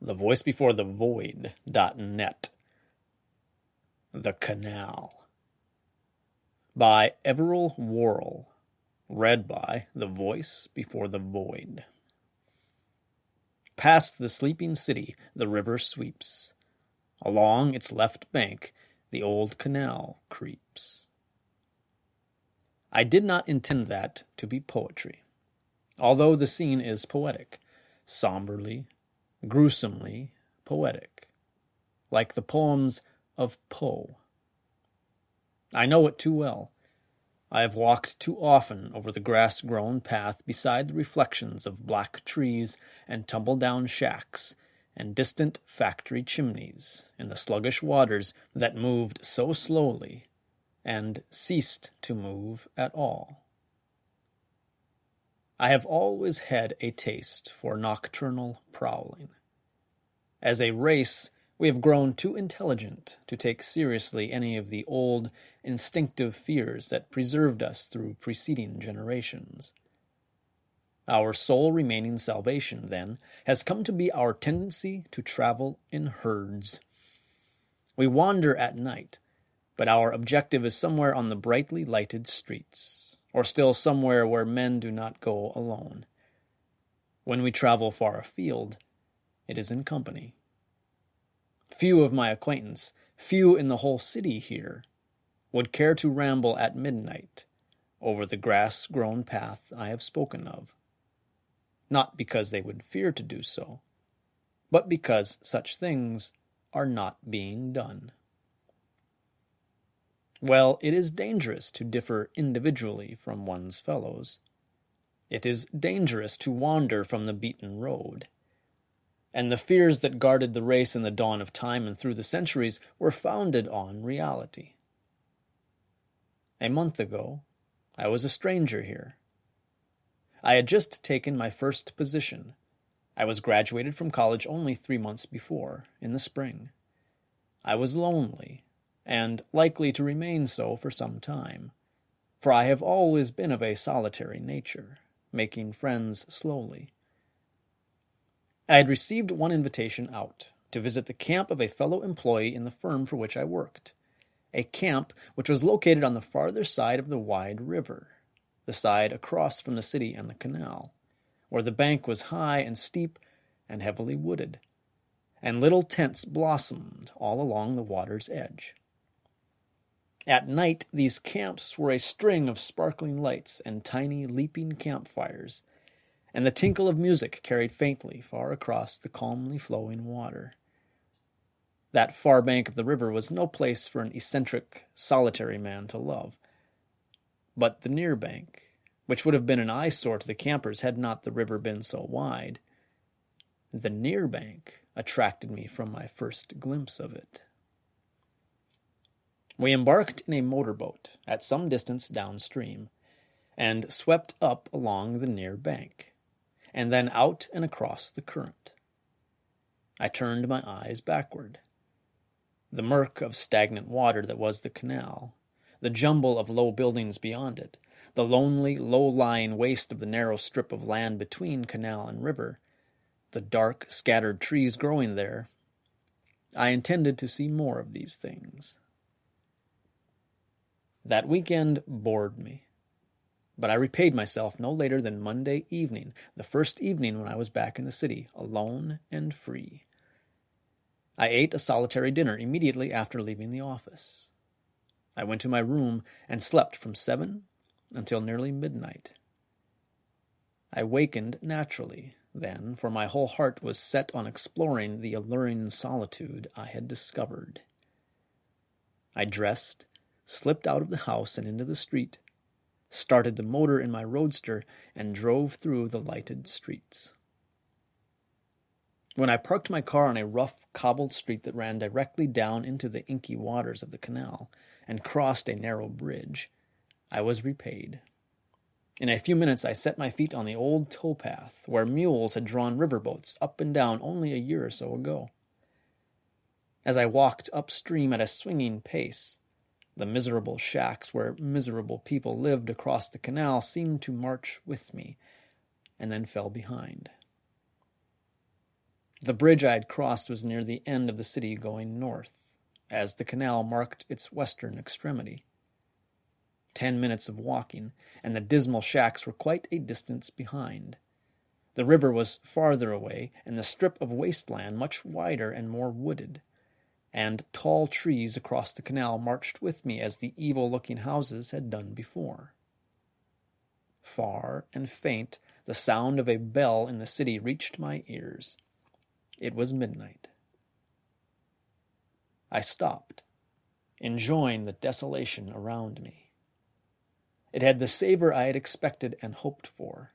thevoicebeforethevoid.net. The Canal by Everil Worrell. Read by The Voice Before the Void. Past the sleeping city the river sweeps. Along its left bank the old canal creeps. I did not intend that to be poetry, although the scene is poetic, somberly, gruesomely poetic, like the poems of Poe. I know it too well. I have walked too often over the grass-grown path beside the reflections of black trees and tumble-down shacks and distant factory chimneys in the sluggish waters that moved so slowly and ceased to move at all. I have always had a taste for nocturnal prowling. As a race, we have grown too intelligent to take seriously any of the old, instinctive fears that preserved us through preceding generations. Our sole remaining salvation, then, has come to be our tendency to travel in herds. We wander at night, but our objective is somewhere on the brightly lighted streets, or still somewhere where men do not go alone. When we travel far afield, it is in company. Few of my acquaintance, few in the whole city here, would care to ramble at midnight over the grass-grown path I have spoken of, not because they would fear to do so, but because such things are not being done. Well, it is dangerous to differ individually from one's fellows. It is dangerous to wander from the beaten road. And the fears that guarded the race in the dawn of time and through the centuries were founded on reality. A month ago, I was a stranger here. I had just taken my first position. I was graduated from college only 3 months before, in the spring. I was lonely, and likely to remain so for some time, for I have always been of a solitary nature, making friends slowly. I had received one invitation out, to visit the camp of a fellow employee in the firm for which I worked, a camp which was located on the farther side of the wide river, the side across from the city and the canal, where the bank was high and steep and heavily wooded, and little tents blossomed all along the water's edge. At night, these camps were a string of sparkling lights and tiny leaping campfires, and the tinkle of music carried faintly far across the calmly flowing water. That far bank of the river was no place for an eccentric, solitary man to love. But the near bank, which would have been an eyesore to the campers had not the river been so wide, the near bank attracted me from my first glimpse of it. We embarked in a motorboat at some distance downstream, and swept up along the near bank, and then out and across the current. I turned my eyes backward. The murk of stagnant water that was the canal, the jumble of low buildings beyond it, the lonely, low-lying waste of the narrow strip of land between canal and river, the dark, scattered trees growing there, I intended to see more of these things. That weekend bored me, but I repaid myself no later than Monday evening, the first evening when I was back in the city, alone and free. I ate a solitary dinner immediately after leaving the office. I went to my room and slept from 7 until nearly midnight. I wakened naturally, then, for my whole heart was set on exploring the alluring solitude I had discovered. I dressed, slipped out of the house and into the street, started the motor in my roadster, and drove through the lighted streets. When I parked my car on a rough, cobbled street that ran directly down into the inky waters of the canal and crossed a narrow bridge, I was repaid. In a few minutes I set my feet on the old towpath where mules had drawn riverboats up and down only a year or so ago. As I walked upstream at a swinging pace, the miserable shacks where miserable people lived across the canal seemed to march with me, and then fell behind. The bridge I had crossed was near the end of the city going north, as the canal marked its western extremity. 10 minutes of walking, and the dismal shacks were quite a distance behind. The river was farther away, and the strip of wasteland much wider and more wooded, and tall trees across the canal marched with me as the evil-looking houses had done before. Far and faint, the sound of a bell in the city reached my ears. It was midnight. I stopped, enjoying the desolation around me. It had the savor I had expected and hoped for.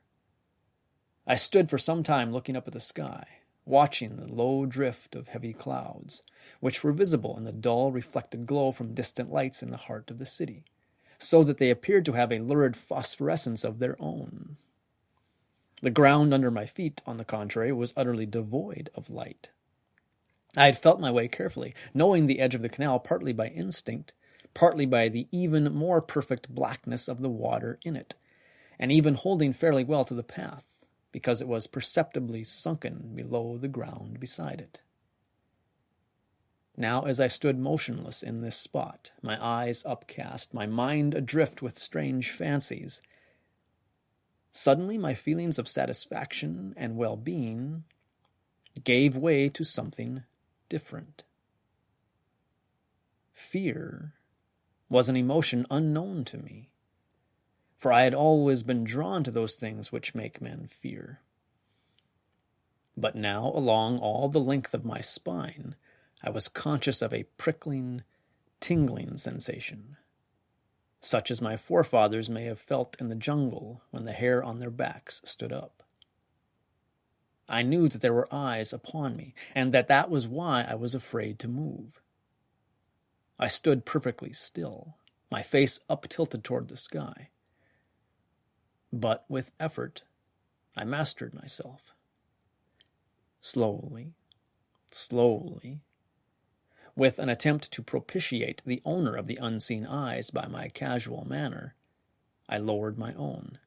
I stood for some time looking up at the sky, watching the low drift of heavy clouds, which were visible in the dull reflected glow from distant lights in the heart of the city, so that they appeared to have a lurid phosphorescence of their own. The ground under my feet, on the contrary, was utterly devoid of light. I had felt my way carefully, knowing the edge of the canal partly by instinct, partly by the even more perfect blackness of the water in it, and even holding fairly well to the path, because it was perceptibly sunken below the ground beside it. Now, as I stood motionless in this spot, my eyes upcast, my mind adrift with strange fancies, suddenly my feelings of satisfaction and well-being gave way to something different. Fear was an emotion unknown to me, for I had always been drawn to those things which make men fear. But now, along all the length of my spine, I was conscious of a prickling, tingling sensation, such as my forefathers may have felt in the jungle when the hair on their backs stood up. I knew that there were eyes upon me, and that was why I was afraid to move. I stood perfectly still, my face up-tilted toward the sky. But with effort, I mastered myself. Slowly, with an attempt to propitiate the owner of the unseen eyes by my casual manner, I lowered my own.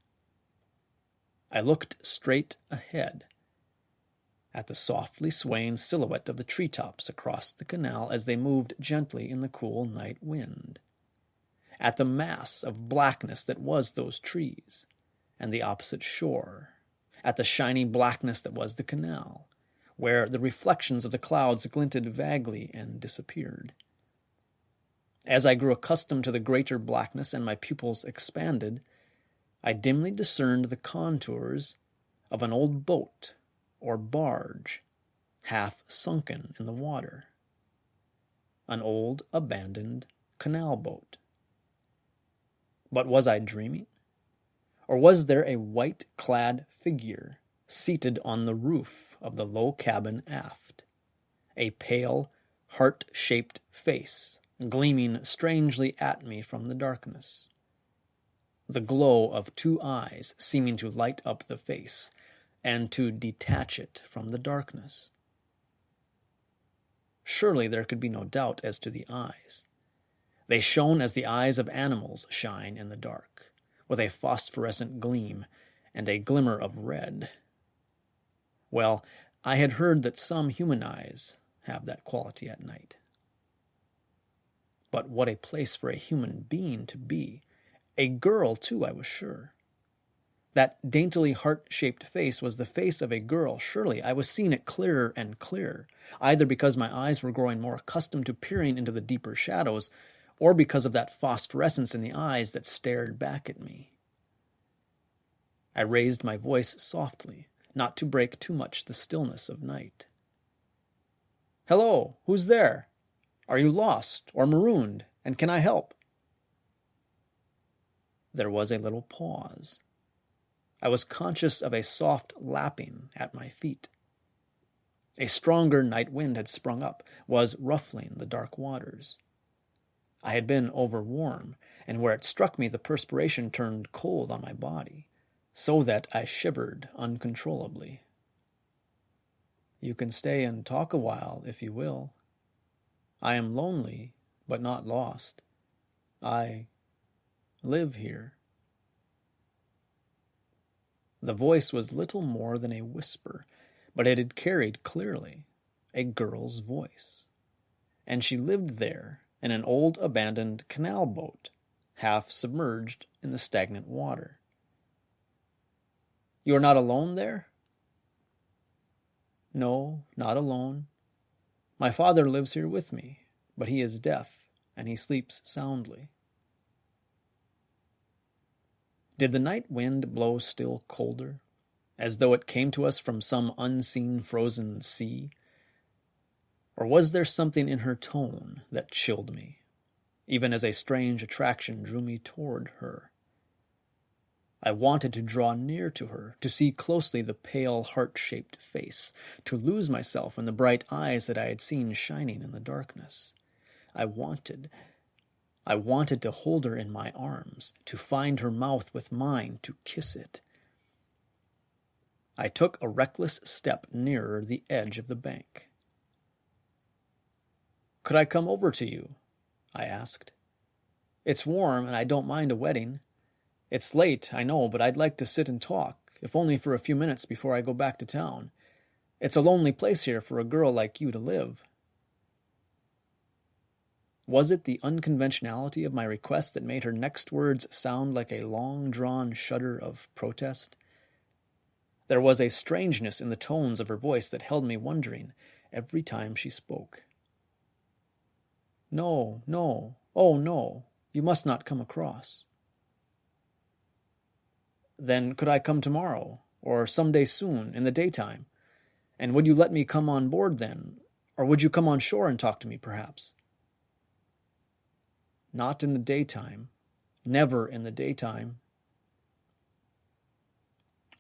I looked straight ahead, at the softly swaying silhouette of the treetops across the canal as they moved gently in the cool night wind, at the mass of blackness that was those trees and the opposite shore, at the shiny blackness that was the canal, where the reflections of the clouds glinted vaguely and disappeared. As I grew accustomed to the greater blackness and my pupils expanded, I dimly discerned the contours of an old boat or barge, half sunken in the water. An old, abandoned canal boat. But was I dreaming? Or was there a white-clad figure seated on the roof of the low cabin aft? A pale, heart-shaped face gleaming strangely at me from the darkness. The glow of two eyes seeming to light up the face and to detach it from the darkness. Surely there could be no doubt as to the eyes. They shone as the eyes of animals shine in the dark, with a phosphorescent gleam and a glimmer of red. Well, I had heard that some human eyes have that quality at night. But what a place for a human being to be. A girl, too, I was sure. That daintily heart-shaped face was the face of a girl, surely. I was seeing it clearer and clearer, either because my eyes were growing more accustomed to peering into the deeper shadows, or because of that phosphorescence in the eyes that stared back at me. I raised my voice softly, not to break too much the stillness of night. "Hello, who's there? Are you lost or marooned, and can I help?" There was a little pause. I was conscious of a soft lapping at my feet. A stronger night wind had sprung up, was ruffling the dark waters. I had been overwarm, and where it struck me the perspiration turned cold on my body, so that I shivered uncontrollably. "You can stay and talk a while, if you will. I am lonely, but not lost. I live here." The voice was little more than a whisper, but it had carried clearly a girl's voice. And she lived there in an old abandoned canal boat, half submerged in the stagnant water. "You are not alone there?" "No, not alone. My father lives here with me, but he is deaf, and he sleeps soundly." Did the night wind blow still colder, as though it came to us from some unseen frozen sea? Or was there something in her tone that chilled me, even as a strange attraction drew me toward her? I wanted to draw near to her, to see closely the pale, heart-shaped face, to lose myself in the bright eyes that I had seen shining in the darkness. I wanted to hold her in my arms, to find her mouth with mine, to kiss it. I took a reckless step nearer the edge of the bank. "Could I come over to you?" I asked. "It's warm, and I don't mind a wetting. It's late, I know, but I'd like to sit and talk, if only for a few minutes before I go back to town. It's a lonely place here for a girl like you to live." Was it the unconventionality of my request that made her next words sound like a long-drawn shudder of protest? There was a strangeness in the tones of her voice that held me wondering every time she spoke. "No, no, oh no, you must not come across." "Then could I come tomorrow, or some day soon, in the daytime? And would you let me come on board then, or would you come on shore and talk to me, perhaps?" "Not in the daytime. Never in the daytime."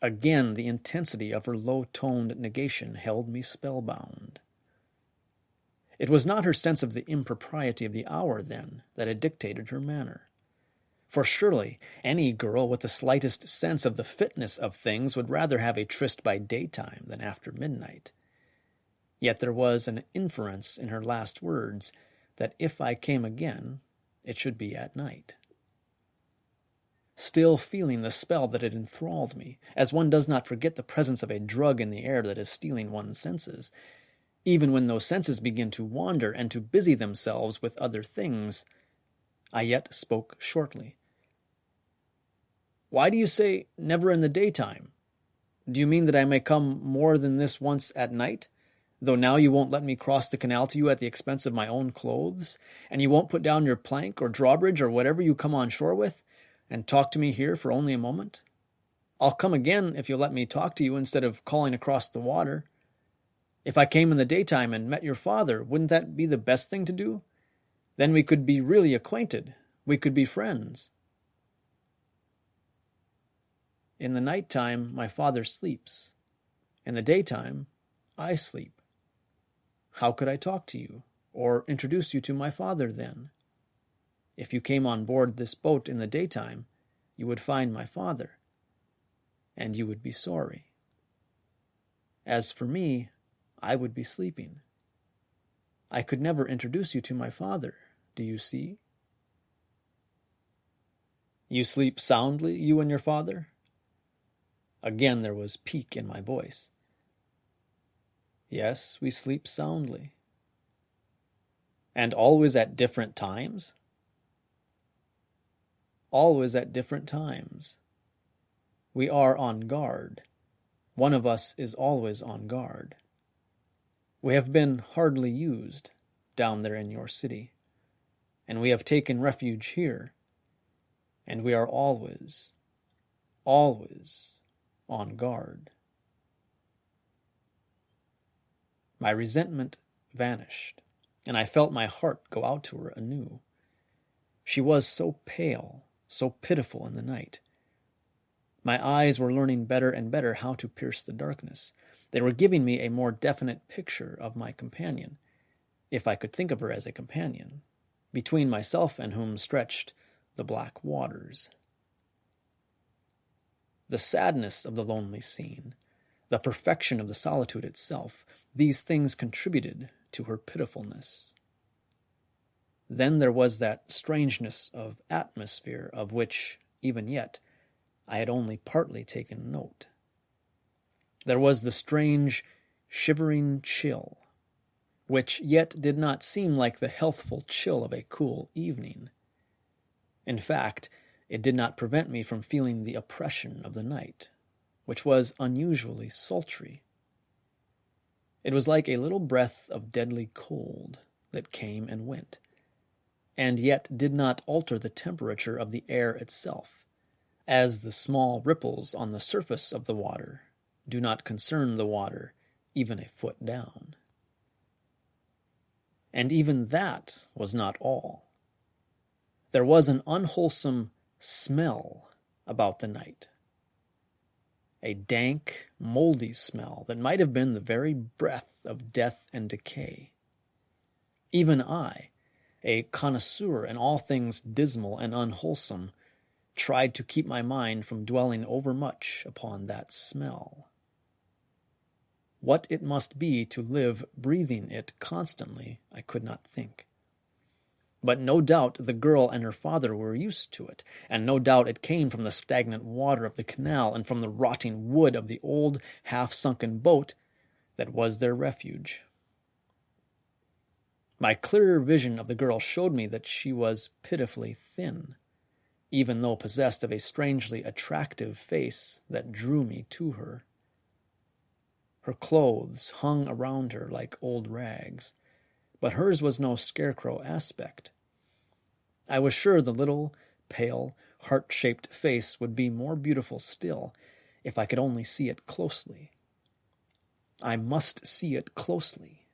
Again, the intensity of her low-toned negation held me spellbound. It was not her sense of the impropriety of the hour, then, that had dictated her manner. For surely any girl with the slightest sense of the fitness of things would rather have a tryst by daytime than after midnight. Yet there was an inference in her last words that if I came again, it should be at night. Still feeling the spell that had enthralled me, as one does not forget the presence of a drug in the air that is stealing one's senses, even when those senses begin to wander and to busy themselves with other things, I yet spoke shortly. "Why do you say never in the daytime? Do you mean that I may come more than this once at night, though now you won't let me cross the canal to you at the expense of my own clothes, and you won't put down your plank or drawbridge or whatever you come on shore with, and talk to me here for only a moment? I'll come again if you'll let me talk to you instead of calling across the water. If I came in the daytime and met your father, wouldn't that be the best thing to do? Then we could be really acquainted. We could be friends." "In the night-time, my father sleeps. In the daytime, I sleep. How could I talk to you, or introduce you to my father then? If you came on board this boat in the daytime, you would find my father, and you would be sorry. As for me, I would be sleeping. I could never introduce you to my father, do you see?" "You sleep soundly, you and your father?" Again there was pique in my voice. "Yes, we sleep soundly." "And always at different times?" "Always at different times. We are on guard. One of us is always on guard. We have been hardly used down there in your city, and we have taken refuge here, and we are always, always on guard." My resentment vanished, and I felt my heart go out to her anew. She was so pale, so pitiful in the night. My eyes were learning better and better how to pierce the darkness. They were giving me a more definite picture of my companion, if I could think of her as a companion, between myself and whom stretched the black waters. The sadness of the lonely scene, the perfection of the solitude itself, these things contributed to her pitifulness. Then there was that strangeness of atmosphere of which, even yet, I had only partly taken note. There was the strange, shivering chill, which yet did not seem like the healthful chill of a cool evening. In fact, it did not prevent me from feeling the oppression of the night, which was unusually sultry. It was like a little breath of deadly cold that came and went, and yet did not alter the temperature of the air itself, as the small ripples on the surface of the water do not concern the water even a foot down. And even that was not all. There was an unwholesome smell about the night, a dank, moldy smell that might have been the very breath of death and decay. Even I, a connoisseur in all things dismal and unwholesome, tried to keep my mind from dwelling overmuch upon that smell. What it must be to live breathing it constantly, I could not think. But no doubt the girl and her father were used to it, and no doubt it came from the stagnant water of the canal and from the rotting wood of the old, half-sunken boat that was their refuge. My clearer vision of the girl showed me that she was pitifully thin, even though possessed of a strangely attractive face that drew me to her. Her clothes hung around her like old rags, but hers was no scarecrow aspect. I was sure the little, pale, heart-shaped face would be more beautiful still if I could only see it closely. I must see it closely.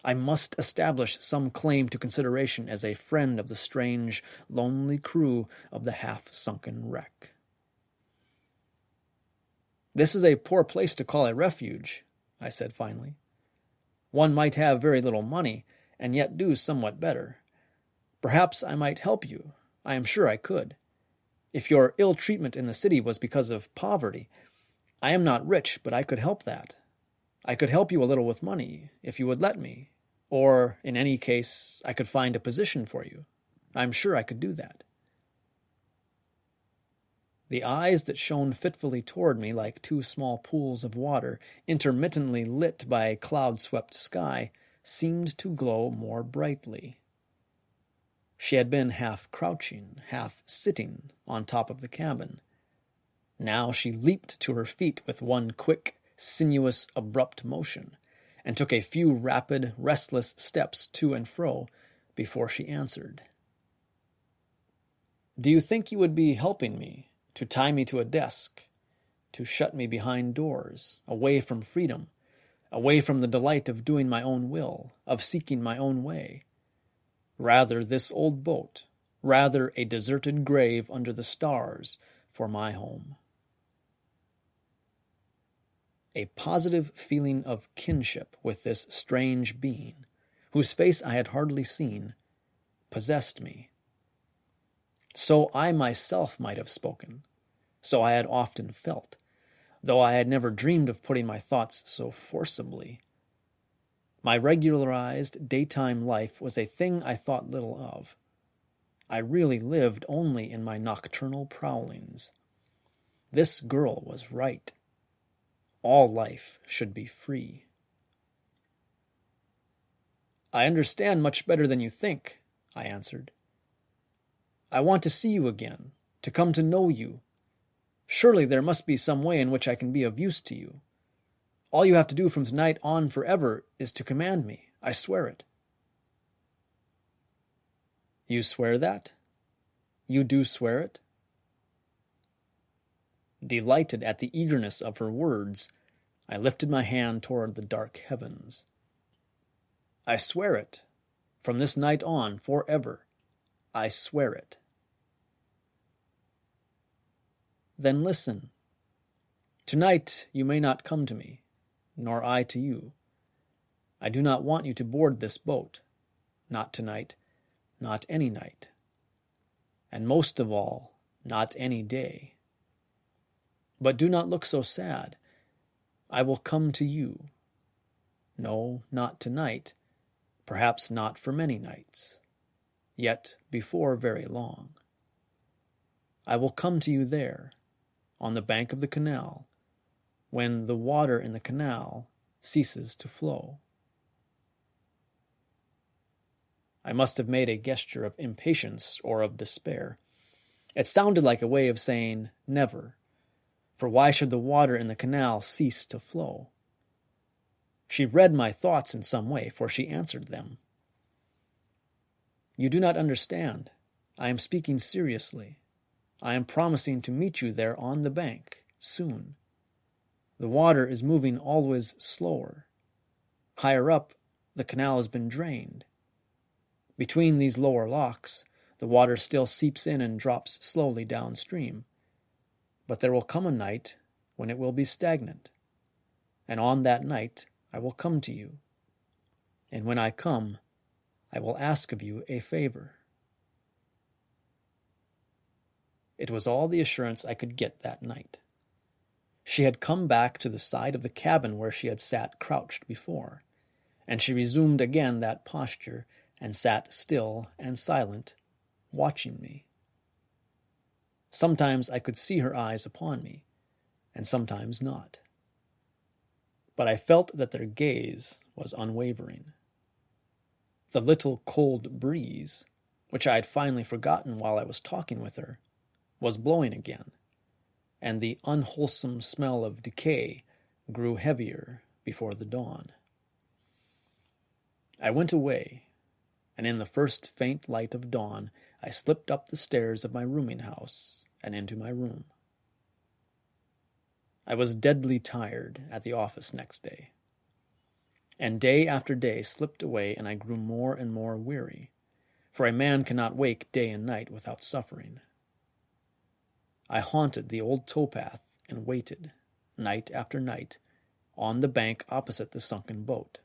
I must establish some claim to consideration as a friend of the strange, lonely crew of the half-sunken wreck. "This is a poor place to call a refuge," I said finally. "One might have very little money, and yet do somewhat better. Perhaps I might help you. I am sure I could. If your ill treatment in the city was because of poverty, I am not rich, but I could help that. I could help you a little with money, if you would let me, or, in any case, I could find a position for you. I am sure I could do that." The eyes that shone fitfully toward me like two small pools of water, intermittently lit by a cloud-swept sky, seemed to glow more brightly. She had been half crouching, half sitting on top of the cabin. Now she leaped to her feet with one quick, sinuous, abrupt motion, and took a few rapid, restless steps to and fro before she answered. "Do you think you would be helping me to tie me to a desk, to shut me behind doors, away from freedom, away from the delight of doing my own will, of seeking my own way? Rather this old boat, rather a deserted grave under the stars for my home." A positive feeling of kinship with this strange being, whose face I had hardly seen, possessed me. So I myself might have spoken, so I had often felt, though I had never dreamed of putting my thoughts so forcibly. My regularized daytime life was a thing I thought little of. I really lived only in my nocturnal prowlings. This girl was right. All life should be free. "I understand much better than you think," I answered. "I want to see you again, to come to know you. Surely there must be some way in which I can be of use to you. All you have to do from tonight on forever is to command me. I swear it." "You swear that? You do swear it?" Delighted at the eagerness of her words, I lifted my hand toward the dark heavens. "I swear it. From this night on, forever. I swear it." "Then listen. Tonight you may not come to me, nor I to you. I do not want you to board this boat. Not tonight, not any night. And most of all, not any day. But do not look so sad. I will come to you. No, not tonight, perhaps not for many nights, yet before very long. I will come to you there, on the bank of the canal, when the water in the canal ceases to flow. I must have made a gesture of impatience or of despair. It sounded like a way of saying never, for why should the water in the canal cease to flow? She read my thoughts in some way, for she answered them. You do not understand. I am speaking seriously. I am promising to meet you there on the bank, soon. The water is moving always slower. Higher up, the canal has been drained. Between these lower locks, the water still seeps in and drops slowly downstream. But there will come a night when it will be stagnant, and on that night I will come to you. And when I come, I will ask of you a favor. It was all the assurance I could get that night. She had come back to the side of the cabin where she had sat crouched before, and she resumed again that posture and sat still and silent, watching me. Sometimes I could see her eyes upon me, and sometimes not. But I felt that their gaze was unwavering. The little cold breeze, which I had finally forgotten while I was talking with her, was blowing again, and the unwholesome smell of decay grew heavier before the dawn. I went away, and in the first faint light of dawn, I slipped up the stairs of my rooming house and into my room. I was deadly tired at the office next day, and day after day slipped away, and I grew more and more weary, for a man cannot wake day and night without suffering. I haunted the old towpath and waited, night after night, on the bank opposite the sunken boat.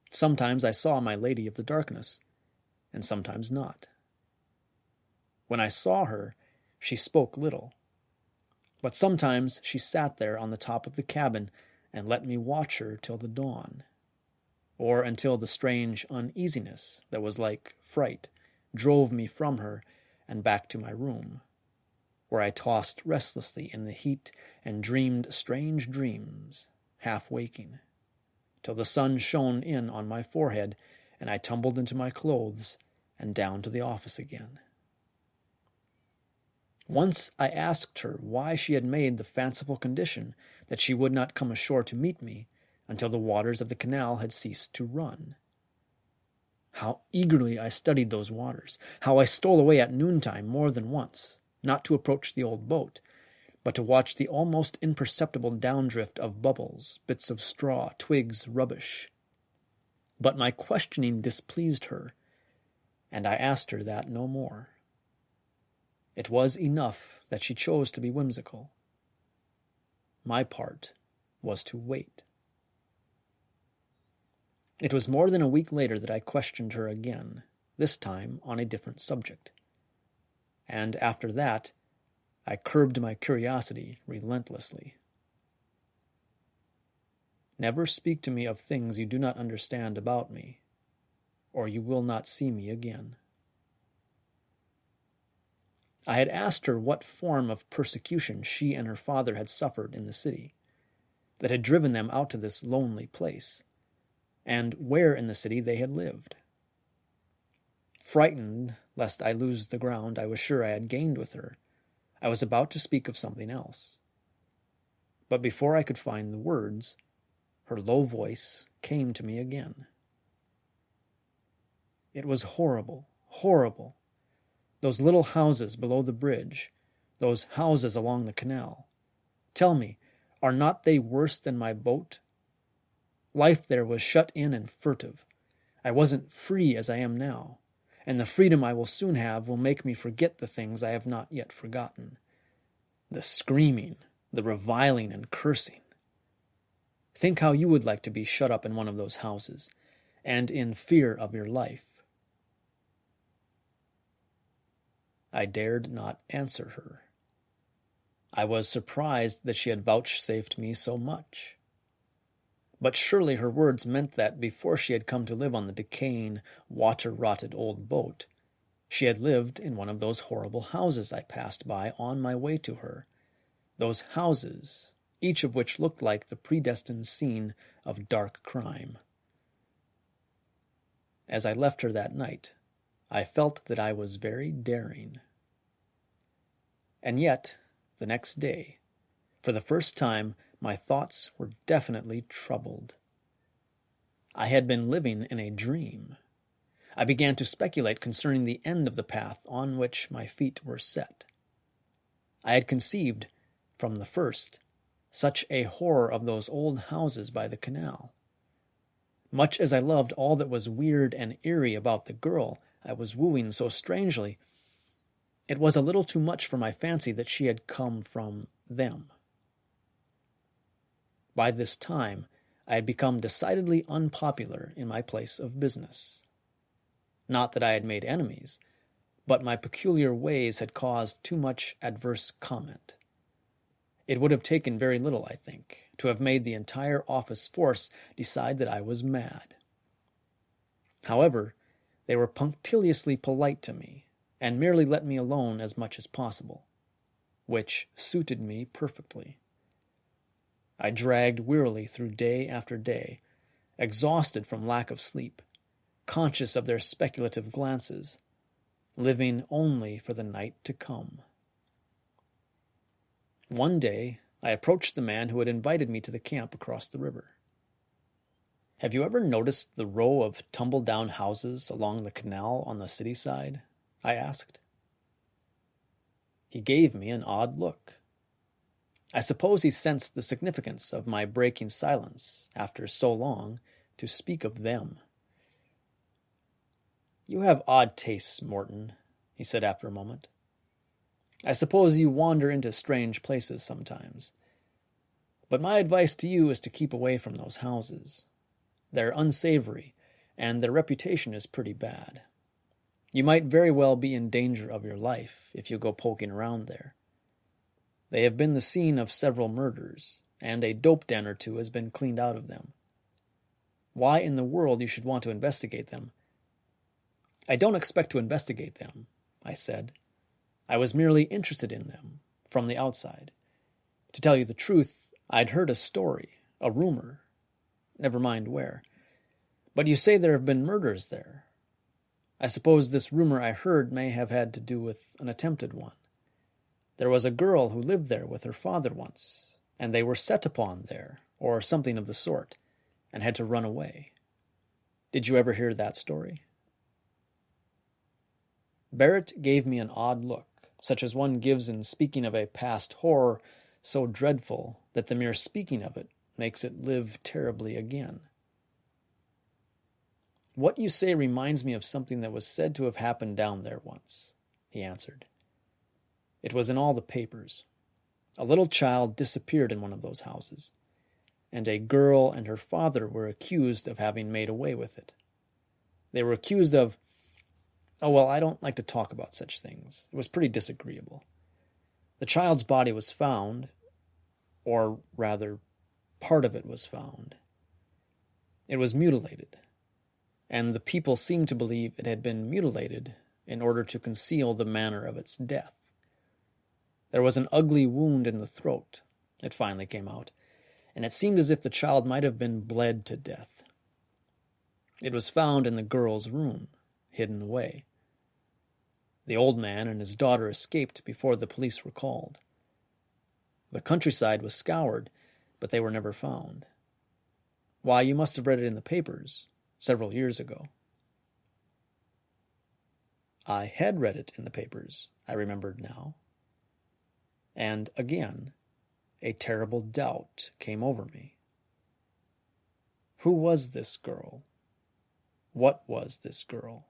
Sometimes I saw my lady of the darkness, and sometimes not. When I saw her, she spoke little, but sometimes she sat there on the top of the cabin and let me watch her till the dawn, or until the strange uneasiness that was like fright drove me from her and back to my room, where I tossed restlessly in the heat and dreamed strange dreams, half waking, till the sun shone in on my forehead, and I tumbled into my clothes and down to the office again. Once I asked her why she had made the fanciful condition that she would not come ashore to meet me until the waters of the canal had ceased to run. How eagerly I studied those waters, how I stole away at noontime more than once, not to approach the old boat, but to watch the almost imperceptible downdrift of bubbles, bits of straw, twigs, rubbish. But my questioning displeased her, and I asked her that no more. It was enough that she chose to be whimsical. My part was to wait. It was more than a week later that I questioned her again, this time on a different subject. And after that, I curbed my curiosity relentlessly. Never speak to me of things you do not understand about me, or you will not see me again. I had asked her what form of persecution she and her father had suffered in the city, that had driven them out to this lonely place, and where in the city they had lived. Frightened lest I lose the ground I was sure I had gained with her, I was about to speak of something else. But before I could find the words, her low voice came to me again. It was horrible, horrible. Those little houses below the bridge, those houses along the canal. Tell me, are not they worse than my boat? Life there was shut in and furtive. I wasn't free as I am now, and the freedom I will soon have will make me forget the things I have not yet forgotten. The screaming, the reviling and cursing. Think how you would like to be shut up in one of those houses, and in fear of your life. I dared not answer her. I was surprised that she had vouchsafed me so much. But surely her words meant that before she had come to live on the decaying, water-rotted old boat, she had lived in one of those horrible houses I passed by on my way to her, those houses each of which looked like the predestined scene of dark crime. As I left her that night, I felt that I was very daring. And yet, the next day, for the first time, my thoughts were definitely troubled. I had been living in a dream. I began to speculate concerning the end of the path on which my feet were set. I had conceived, from the first, such a horror of those old houses by the canal. Much as I loved all that was weird and eerie about the girl I was wooing so strangely, it was a little too much for my fancy that she had come from them. By this time, I had become decidedly unpopular in my place of business. Not that I had made enemies, but my peculiar ways had caused too much adverse comment. It would have taken very little, I think, to have made the entire office force decide that I was mad. However, they were punctiliously polite to me, and merely let me alone as much as possible, which suited me perfectly. I dragged wearily through day after day, exhausted from lack of sleep, conscious of their speculative glances, living only for the night to come. One day, I approached the man who had invited me to the camp across the river. "Have you ever noticed the row of tumble-down houses along the canal on the city side?" I asked. He gave me an odd look. I suppose he sensed the significance of my breaking silence, after so long, to speak of them. "You have odd tastes, Morton," he said after a moment. "I suppose you wander into strange places sometimes. But my advice to you is to keep away from those houses. They're unsavory, and their reputation is pretty bad. You might very well be in danger of your life if you go poking around there. They have been the scene of several murders, and a dope den or two has been cleaned out of them. Why in the world you should want to investigate them—" "I don't expect to investigate them," I said. "I was merely interested in them, from the outside. To tell you the truth, I'd heard a story, a rumor, never mind where. But you say there have been murders there. I suppose this rumor I heard may have had to do with an attempted one. There was a girl who lived there with her father once, and they were set upon there, or something of the sort, and had to run away. Did you ever hear that story?" Barrett gave me an odd look, such as one gives in speaking of a past horror so dreadful that the mere speaking of it makes it live terribly again. "What you say reminds me of something that was said to have happened down there once," he answered. "It was in all the papers. A little child disappeared in one of those houses, and a girl and her father were accused of having made away with it. They were accused of— oh, well, I don't like to talk about such things. It was pretty disagreeable. The child's body was found, or rather, part of it was found. It was mutilated, and the people seemed to believe it had been mutilated in order to conceal the manner of its death. There was an ugly wound in the throat, it finally came out, and it seemed as if the child might have been bled to death. It was found in the girl's room, hidden away. The old man and his daughter escaped before the police were called. The countryside was scoured, but they were never found. Why, you must have read it in the papers several years ago." I had read it in the papers, I remembered now. And again, a terrible doubt came over me. Who was this girl? What was this girl,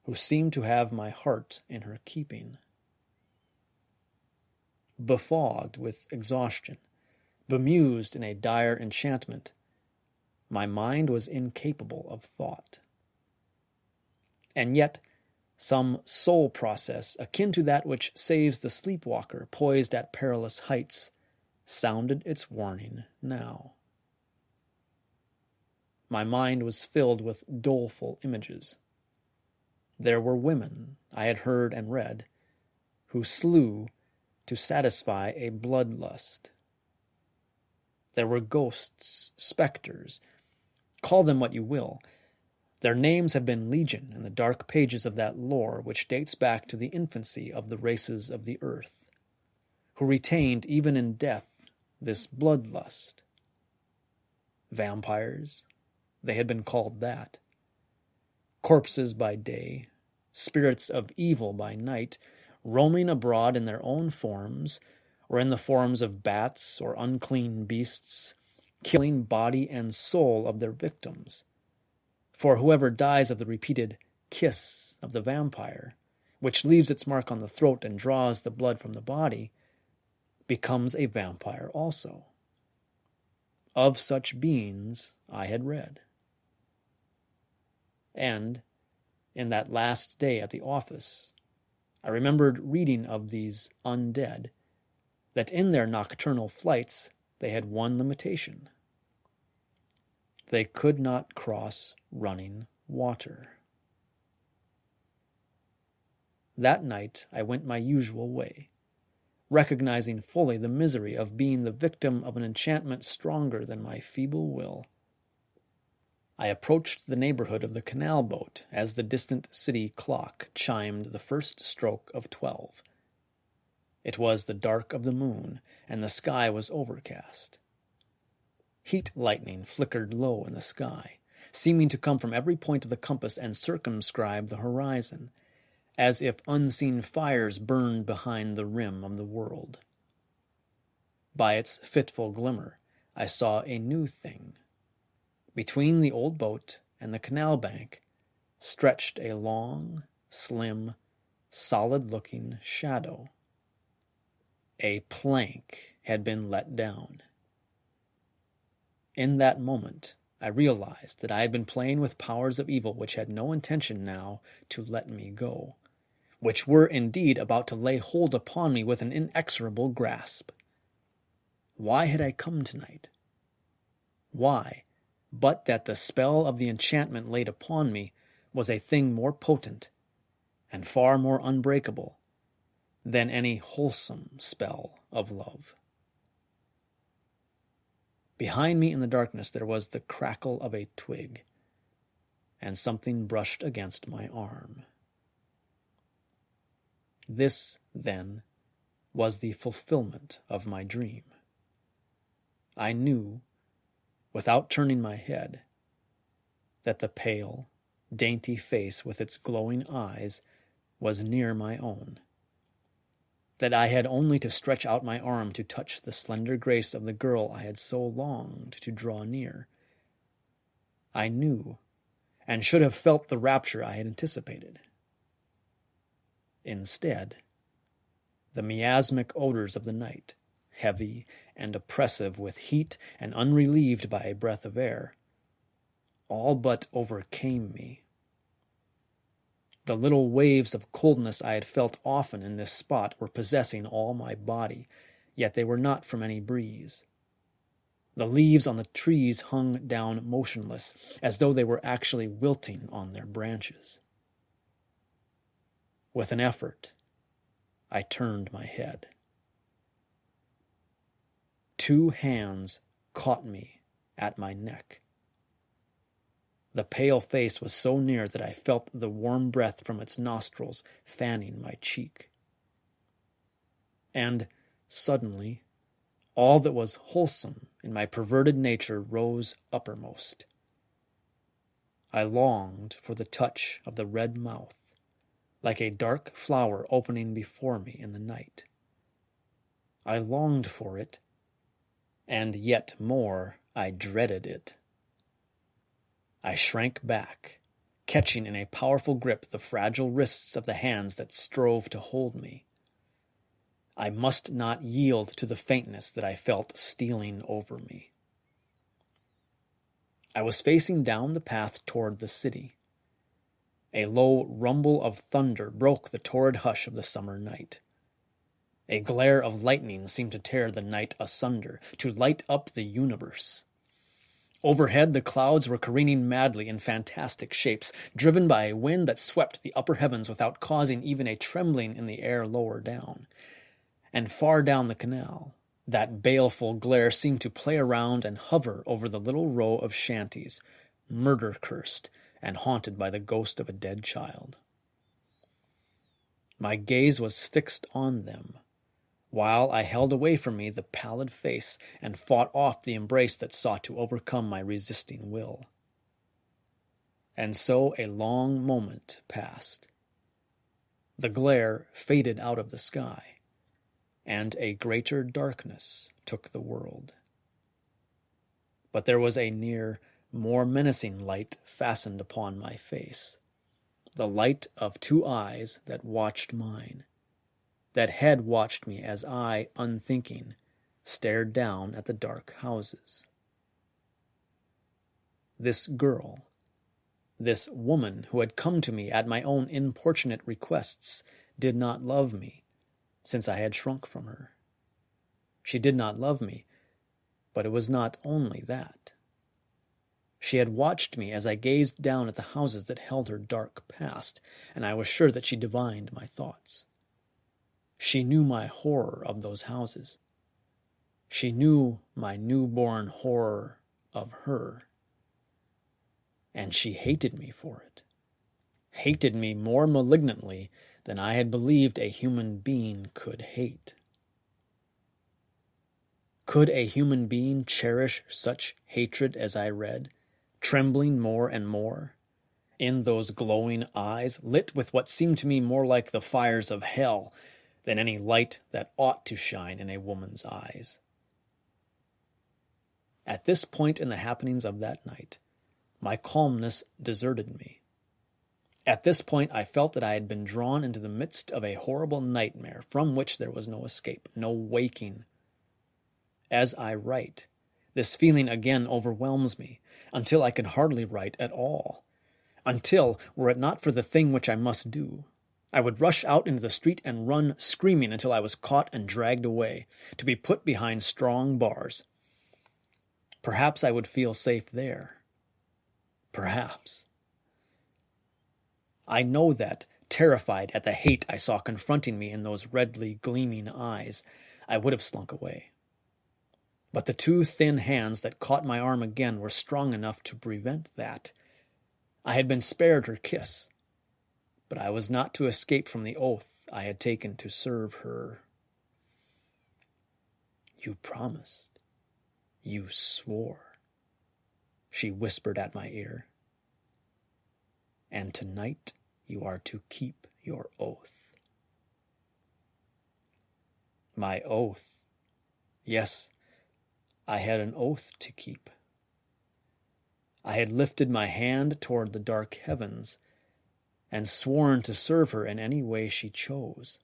who seemed to have my heart in her keeping? Befogged with exhaustion, bemused in a dire enchantment, my mind was incapable of thought. And yet, some soul process akin to that which saves the sleepwalker poised at perilous heights sounded its warning now. My mind was filled with doleful images. There were women, I had heard and read, who slew to satisfy a bloodlust. There were ghosts, specters, call them what you will. Their names have been legion in the dark pages of that lore which dates back to the infancy of the races of the earth, who retained, even in death, this bloodlust. Vampires, they had been called that. Corpses by day, spirits of evil by night, roaming abroad in their own forms, or in the forms of bats or unclean beasts, killing body and soul of their victims. For whoever dies of the repeated kiss of the vampire, which leaves its mark on the throat and draws the blood from the body, becomes a vampire also. Of such beings I had read. And, in that last day at the office, I remembered reading of these undead, that in their nocturnal flights they had one limitation. They could not cross running water. That night I went my usual way, recognizing fully the misery of being the victim of an enchantment stronger than my feeble will. I approached the neighborhood of the canal boat as the distant city clock chimed the first stroke of 12. It was the dark of the moon, and the sky was overcast. Heat lightning flickered low in the sky, seeming to come from every point of the compass and circumscribe the horizon, as if unseen fires burned behind the rim of the world. By its fitful glimmer, I saw a new thing. Between the old boat and the canal bank stretched a long, slim, solid-looking shadow. A plank had been let down. In that moment, I realized that I had been playing with powers of evil which had no intention now to let me go, which were indeed about to lay hold upon me with an inexorable grasp. Why had I come tonight? Why, but that the spell of the enchantment laid upon me was a thing more potent and far more unbreakable than any wholesome spell of love. Behind me in the darkness there was the crackle of a twig, and something brushed against my arm. This, then, was the fulfillment of my dream. I knew, without turning my head, that the pale, dainty face with its glowing eyes was near my own, that I had only to stretch out my arm to touch the slender grace of the girl I had so longed to draw near. I knew, and should have felt the rapture I had anticipated. Instead, the miasmic odors of the night, heavy and oppressive with heat and unrelieved by a breath of air, all but overcame me. The little waves of coldness I had felt often in this spot were possessing all my body, yet they were not from any breeze. The leaves on the trees hung down motionless, as though they were actually wilting on their branches. With an effort, I turned my head. 2 hands caught me at my neck. The pale face was so near that I felt the warm breath from its nostrils fanning my cheek. And suddenly, all that was wholesome in my perverted nature rose uppermost. I longed for the touch of the red mouth, like a dark flower opening before me in the night. I longed for it, and yet more I dreaded it. I shrank back, catching in a powerful grip the fragile wrists of the hands that strove to hold me. I must not yield to the faintness that I felt stealing over me. I was facing down the path toward the city. A low rumble of thunder broke the torrid hush of the summer night. A glare of lightning seemed to tear the night asunder, to light up the universe. Overhead, the clouds were careening madly in fantastic shapes, driven by a wind that swept the upper heavens without causing even a trembling in the air lower down. And far down the canal, That baleful glare seemed to play around and hover over the little row of shanties, murder-cursed and haunted by the ghost of a dead child. My gaze was fixed on them, while I held away from me the pallid face and fought off the embrace that sought to overcome my resisting will. And so a long moment passed. The glare faded out of the sky, and a greater darkness took the world. But there was a near, more menacing light fastened upon my face, the light of two eyes that watched mine, that had watched me as I, unthinking, stared down at the dark houses. This girl, this woman who had come to me at my own importunate requests, did not love me, since I had shrunk from her. She did not love me, but it was not only that. She had watched me as I gazed down at the houses that held her dark past, and I was sure that she divined my thoughts. She knew my horror of those houses. She knew my newborn horror of her. And she hated me for it. Hated me more malignantly than I had believed a human being could hate. Could a human being cherish such hatred as I read, trembling more and more, in those glowing eyes, lit with what seemed to me more like the fires of hell than any light that ought to shine in a woman's eyes? At this point in the happenings of that night, my calmness deserted me. At this point, I felt that I had been drawn into the midst of a horrible nightmare from which there was no escape, no waking. As I write, this feeling again overwhelms me, until I can hardly write at all. Until, were it not for the thing which I must do, I would rush out into the street and run screaming until I was caught and dragged away, to be put behind strong bars. Perhaps I would feel safe there. Perhaps. I know that, terrified at the hate I saw confronting me in those redly gleaming eyes, I would have slunk away. But the two thin hands that caught my arm again were strong enough to prevent that. I had been spared her kiss, but I was not to escape from the oath I had taken to serve her. "You promised. You swore," she whispered at my ear. "And tonight you are to keep your oath." My oath. Yes, I had an oath to keep. I had lifted my hand toward the dark heavens and sworn to serve her in any way she chose.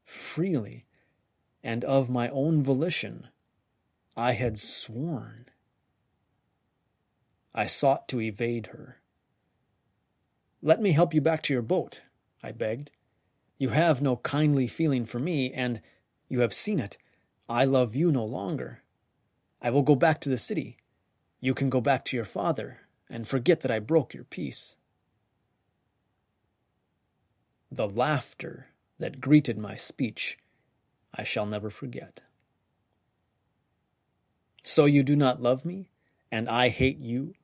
Freely and of my own volition, I had sworn. I sought to evade her. "Let me help you back to your boat," I begged. "You have no kindly feeling for me, and you have seen it. I love you no longer. I will go back to the city. You can go back to your father and forget that I broke your peace." The laughter that greeted my speech I shall never forget. "So you do not love me, and I hate you?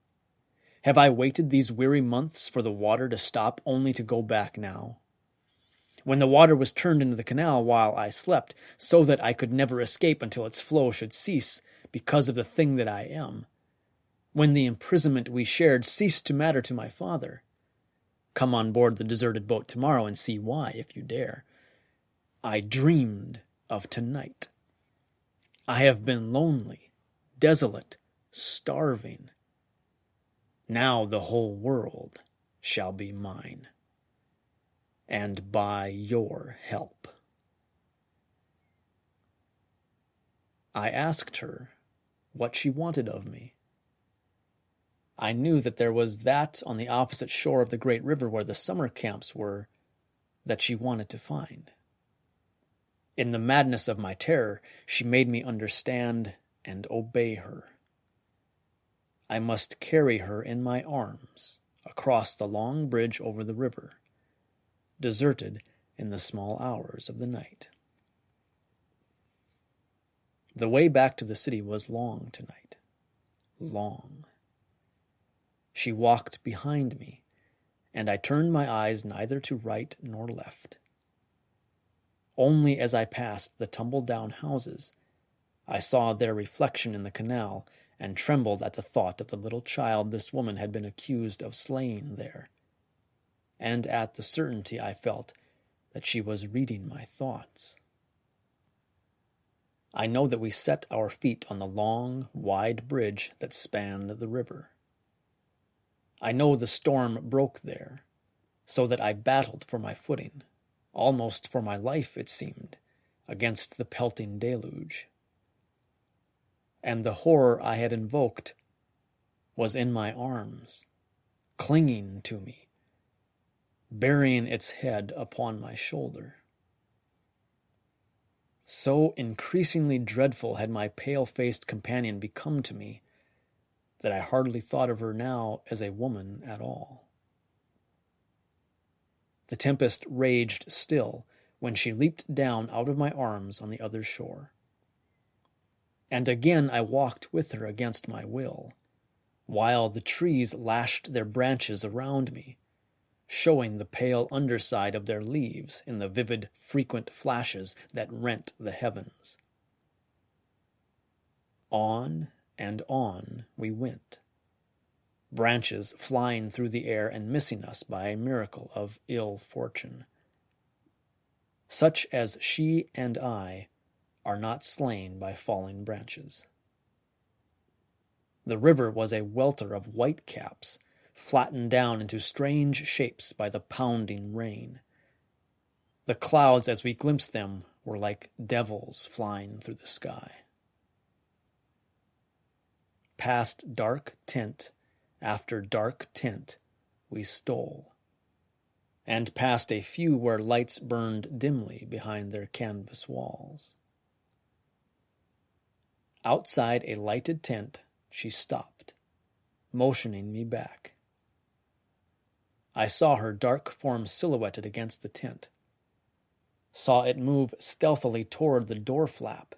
Have I waited these weary months for the water to stop only to go back now? When the water was turned into the canal while I slept, so that I could never escape until its flow should cease because of the thing that I am. When the imprisonment we shared ceased to matter to my father. Come on board the deserted boat tomorrow and see why, if you dare. I dreamed of tonight. I have been lonely, desolate, starving. Now the whole world shall be mine, and by your help." I asked her what she wanted of me. I knew that there was that on the opposite shore of the great river where the summer camps were that she wanted to find. In the madness of my terror, she made me understand and obey her. I must carry her in my arms across the long bridge over the river, deserted in the small hours of the night. The way back to the city was long tonight. Long. She walked behind me, and I turned my eyes neither to right nor left. Only as I passed the tumble-down houses, I saw their reflection in the canal, and trembled at the thought of the little child this woman had been accused of slaying there, and at the certainty I felt that she was reading my thoughts. I know that we set our feet on the long, wide bridge that spanned the river. I know the storm broke there, so that I battled for my footing, almost for my life, it seemed, against the pelting deluge. And the horror I had invoked was in my arms, clinging to me, burying its head upon my shoulder. So increasingly dreadful had my pale-faced companion become to me that I hardly thought of her now as a woman at all. The tempest raged still when she leaped down out of my arms on the other shore. And again I walked with her against my will, while the trees lashed their branches around me, showing the pale underside of their leaves in the vivid, frequent flashes that rent the heavens. On and on we went, branches flying through the air and missing us by a miracle of ill fortune, such as she and I are not slain by falling branches. The river was a welter of whitecaps, flattened down into strange shapes by the pounding rain. The clouds, as we glimpsed them, were like devils flying through the sky. Past dark tent after dark tent we stole, and past a few where lights burned dimly behind their canvas walls. Outside a lighted tent, she stopped, motioning me back. I saw her dark form silhouetted against the tent, saw it move stealthily toward the door flap,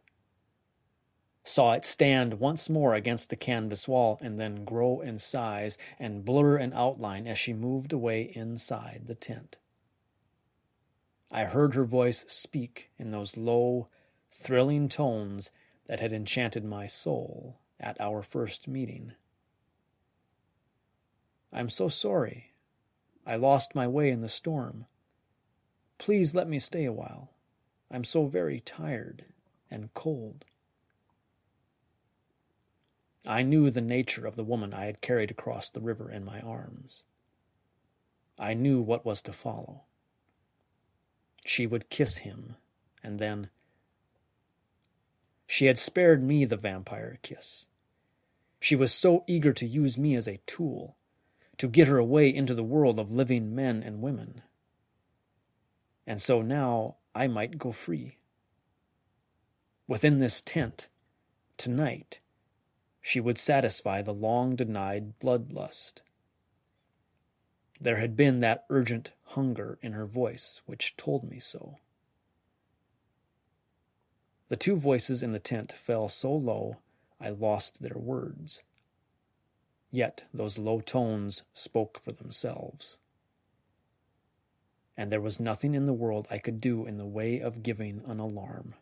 saw it stand once more against the canvas wall and then grow in size and blur in outline as she moved away inside the tent. I heard her voice speak in those low, thrilling tones that had enchanted my soul at our first meeting. "I'm so sorry. I lost my way in the storm. Please let me stay a while. I'm so very tired and cold." I knew the nature of the woman I had carried across the river in my arms. I knew what was to follow. She would kiss him, and then... She had spared me the vampire kiss. She was so eager to use me as a tool, to get her away into the world of living men and women. And so now I might go free. Within this tent, tonight, she would satisfy the long-denied bloodlust. There had been that urgent hunger in her voice which told me so. The two voices in the tent fell so low I lost their words. Yet those low tones spoke for themselves. And there was nothing in the world I could do in the way of giving an alarm.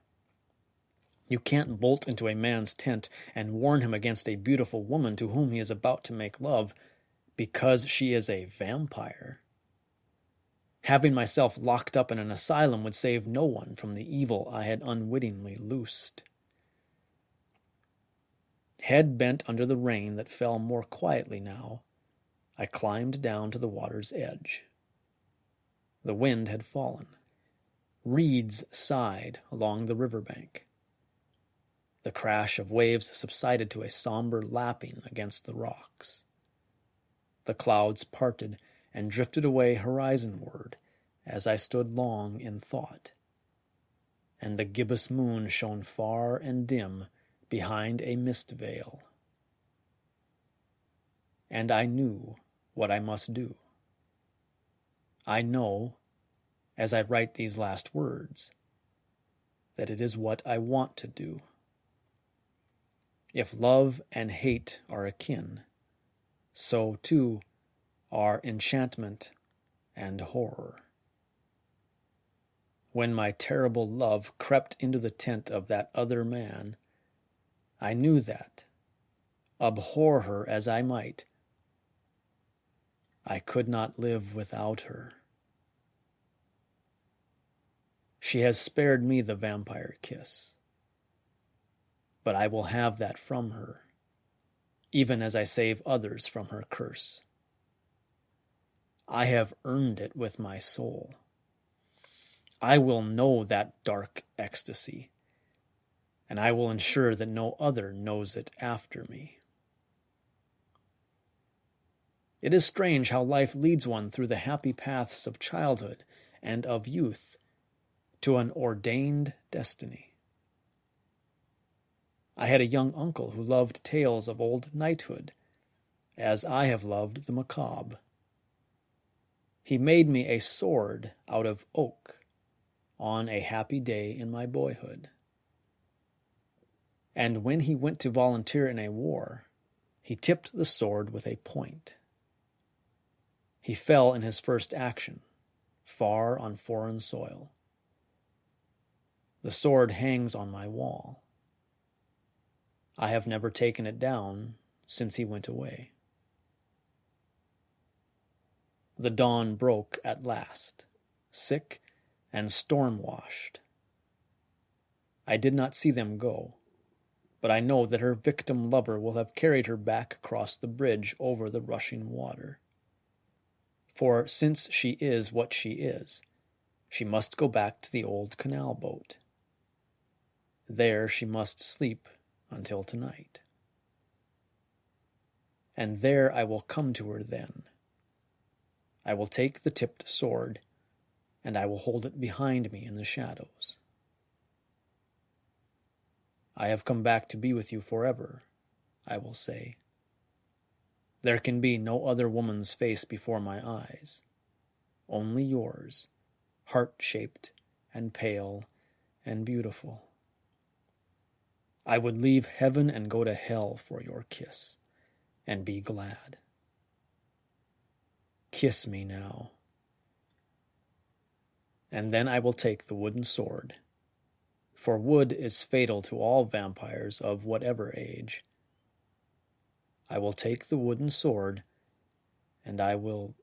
You can't bolt into a man's tent and warn him against a beautiful woman to whom he is about to make love because she is a vampire. Having myself locked up in an asylum would save no one from the evil I had unwittingly loosed. Head bent under the rain that fell more quietly now, I climbed down to the water's edge. The wind had fallen. Reeds sighed along the riverbank. The crash of waves subsided to a somber lapping against the rocks. The clouds parted and drifted away horizonward as I stood long in thought, and the gibbous moon shone far and dim behind a mist veil. And I knew what I must do. I know, as I write these last words, that it is what I want to do. If love and hate are akin, so too are enchantment and horror. When my terrible love crept into the tent of that other man, I knew that, abhor her as I might, I could not live without her. She has spared me the vampire kiss, but I will have that from her, even as I save others from her curse. I have earned it with my soul. I will know that dark ecstasy, and I will ensure that no other knows it after me. It is strange how life leads one through the happy paths of childhood and of youth to an ordained destiny. I had a young uncle who loved tales of old knighthood, as I have loved the macabre. He made me a sword out of oak on a happy day in my boyhood. And when he went to volunteer in a war, he tipped the sword with a point. He fell in his first action, far on foreign soil. The sword hangs on my wall. I have never taken it down since he went away. The dawn broke at last, sick and storm-washed. I did not see them go, but I know that her victim lover will have carried her back across the bridge over the rushing water. For since she is what she is, she must go back to the old canal boat. There she must sleep until tonight. And there I will come to her then. I will take the tipped sword, and I will hold it behind me in the shadows. I have come back to be with you forever, I will say. There can be no other woman's face before my eyes, only yours, heart-shaped and pale and beautiful. I would leave heaven and go to hell for your kiss, and be glad. Kiss me now. And then I will take the wooden sword, for wood is fatal to all vampires of whatever age. I will take the wooden sword, and I will